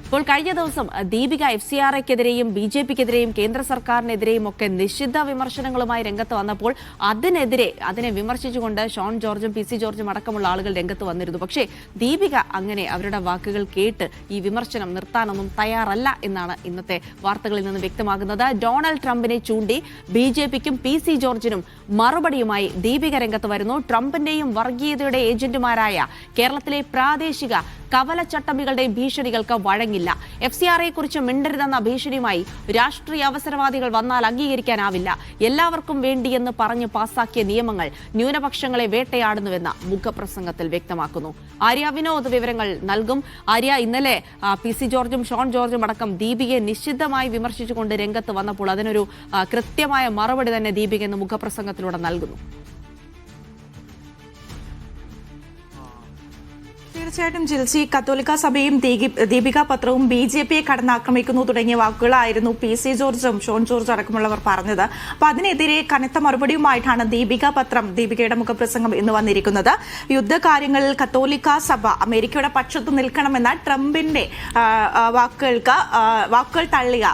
ഇപ്പോൾ കഴിഞ്ഞ ദിവസം ദീപിക FCRAക്കെതിരെയും BJPക്കെതിരെയും കേന്ദ്ര സർക്കാരിനെതിരെയും ഒക്കെ നിശ്ചിത വിമർശനങ്ങളുമായി രംഗത്ത് വന്നപ്പോൾ അതിനെ വിമർശിച്ചുകൊണ്ട് ഷോൺ ജോർജും PC ജോർജും അടക്കമുള്ള ആളുകൾ രംഗത്ത് വന്നിരുന്നു. പക്ഷേ ദീപിക അങ്ങനെ അവരുടെ വാക്കുകൾ കേട്ട് ഈ വിമർശനം നിർത്താനൊന്നും തയ്യാറല്ല എന്നാണ് ഇന്നത്തെ വാർത്തകളിൽ നിന്ന് വ്യക്തമാകുന്നത്. ഡൊണാൾഡ് ട്രംപിനെ ചൂണ്ടി BJPക്കും PC ജോർജിനും മറുപടിയുമായി ദീപിക രംഗത്ത് വരുന്നു. ട്രംപിന്റെയും വർഗീയതയുടെ ഏജന്റുമാരായ കേരളത്തിലെ പ്രാദേശിക കവലച്ചട്ടമ്പികളുടെ ഭീഷണികൾക്ക് വഴങ്ങില്ല. FCRAയെക്കുറിച്ച് മിണ്ടരുതെന്ന ഭീഷണിയുമായി രാഷ്ട്രീയ അവസരവാദികൾ വന്നാൽ അംഗീകരിക്കാനാവില്ല. എല്ലാവർക്കും വേണ്ടിയെന്ന് പറഞ്ഞ് പാസാക്കിയ നിയമങ്ങൾ ന്യൂനപക്ഷങ്ങളെ വേട്ടയാടുന്നുവെന്ന മുഖപ്രസംഗത്തിൽ വ്യക്തമാക്കുന്നു. ആര്യ വിനോദ് വിവരങ്ങൾ നൽകും. ആര്യ, ഇന്നലെ PC ജോർജും ഷോൺ ജോർജും അടക്കം ദീപികയെ നിശ്ചിതമായി വിമർശിച്ചുകൊണ്ട് രംഗത്ത് വന്നപ്പോൾ അതിനൊരു കൃത്യമായ മറുപടി തന്നെ ദീപിക എന്ന് മുഖപ്രസംഗത്തിലൂടെ നൽകുന്നു. തീർച്ചയായിട്ടും ജിൽസി, കത്തോലിക്ക സഭയും ദീപിക പത്രവും BJPയെ കടന്നാക്രമിക്കുന്നു തുടങ്ങിയ വാക്കുകളായിരുന്നു PC ജോർജും ഷോൺ ജോർജും അടക്കമുള്ളവർ പറഞ്ഞത്. അപ്പൊ അതിനെതിരെ കനത്ത മറുപടിയുമായിട്ടാണ് ദീപികയുടെ മുഖപ്രസംഗം ഇന്ന് വന്നിരിക്കുന്നത്. യുദ്ധകാര്യങ്ങളിൽ കത്തോലിക്ക സഭ അമേരിക്കയുടെ പക്ഷത്ത് നിൽക്കണമെന്ന ട്രംപിന്റെ വാക്കുകൾ തള്ളിയ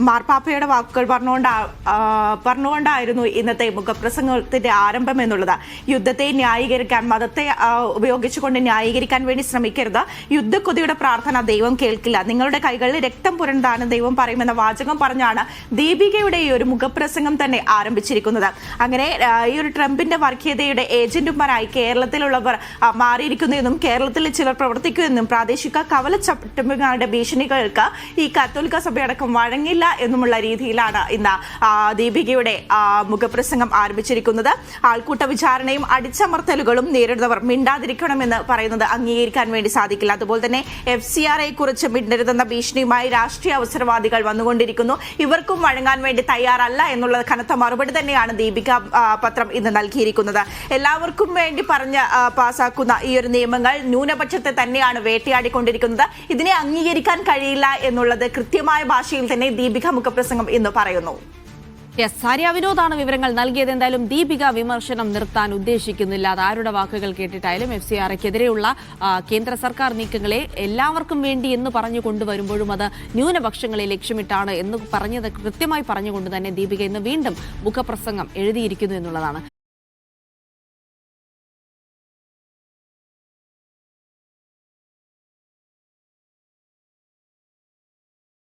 മാർപ്പാപ്പയുടെ വാക്കുകൾ പറഞ്ഞുകൊണ്ടായിരുന്നു ഇന്നത്തെ മുഖപ്രസംഗത്തിന്റെ ആരംഭം എന്നുള്ളത്. യുദ്ധത്തെ ന്യായീകരിക്കാൻ, മതത്തെ ഉപയോഗിച്ചുകൊണ്ട് ന്യായീകരിക്കാൻ വേണ്ടി ശ്രമിക്കരുത്. യുദ്ധക്കൊതിയുടെ പ്രാർത്ഥന ദൈവം കേൾക്കില്ല. നിങ്ങളുടെ കൈകളിൽ രക്തം പുരണ്ടാണ് ദൈവം പറയുമെന്ന വാചകം പറഞ്ഞാണ് ദീപികയുടെ ഈ ഒരു മുഖപ്രസംഗം തന്നെ ആരംഭിച്ചിരിക്കുന്നത്. അങ്ങനെ ഈ ഒരു ട്രംപിന്റെ വർഗീയതയുടെ ഏജന്റുമാരായി കേരളത്തിലുള്ളവർ മാറിയിരിക്കുന്നുവെന്നും കേരളത്തിൽ ചിലർ പ്രവർത്തിക്കുമെന്നും പ്രാദേശിക കവലച്ചട്ടമ്പികളുടെ ഭീഷണികൾക്ക് ഈ കത്തോലിക്ക സഭയടക്കം വഴങ്ങില്ല എന്നുമുള്ള രീതിയിലാണ് ഇന്ന് ദീപികയുടെ മുഖപ്രസംഗം ആരംഭിച്ചിരിക്കുന്നത്. ആൾക്കൂട്ട വിചാരണയും അടിച്ചമർത്തലുകളും നേരിടുന്നവർ മിണ്ടാതിരിക്കണമെന്ന് പറയുന്നത് അംഗീകരിക്കാൻ വേണ്ടി സാധിക്കില്ല. അതുപോലെ തന്നെ FCRAയെക്കുറിച്ച് മിണ്ടരുതെന്ന ഭീഷണിയുമായി രാഷ്ട്രീയ അവസരവാദികൾ വന്നുകൊണ്ടിരിക്കുന്നു. ഇവർക്കും വഴങ്ങാൻ വേണ്ടി തയ്യാറല്ല എന്നുള്ള കനത്ത മറുപടി തന്നെയാണ് ദീപിക പത്രം ഇന്ന് നൽകിയിരിക്കുന്നത്. എല്ലാവർക്കും വേണ്ടി പറഞ്ഞ് പാസാക്കുന്ന ഈ ഒരു നിയമങ്ങൾ ന്യൂനപക്ഷത്തെ തന്നെയാണ് വേട്ടയാടിക്കൊണ്ടിരിക്കുന്നത്. ഇതിനെ അംഗീകരിക്കാൻ കഴിയില്ല എന്നുള്ളത് കൃത്യമായ ഭാഷയിൽ തന്നെ ദീപിക മുഖപ്രസംഗം ഇന്ന് പറയുന്നു. ആര്യ വിനോദാണ് വിവരങ്ങൾ നൽകിയത്. എന്തായാലും ദീപിക വിമർശനം നിർത്താൻ ഉദ്ദേശിക്കുന്നില്ല. അത് ആരുടെ വാക്കുകൾ കേട്ടിട്ടായാലും FCRAക്കെതിരെയുള്ള കേന്ദ്ര സർക്കാർ നീക്കങ്ങളെ എല്ലാവർക്കും വേണ്ടി എന്ന് പറഞ്ഞു കൊണ്ടുവരുമ്പോഴും അത് ന്യൂനപക്ഷങ്ങളെ ലക്ഷ്യമിട്ടാണ് എന്ന് കൃത്യമായി പറഞ്ഞുകൊണ്ട് തന്നെ ദീപിക ഇന്ന് വീണ്ടും മുഖപ്രസംഗം എഴുതിയിരിക്കുന്നു എന്നുള്ളതാണ്.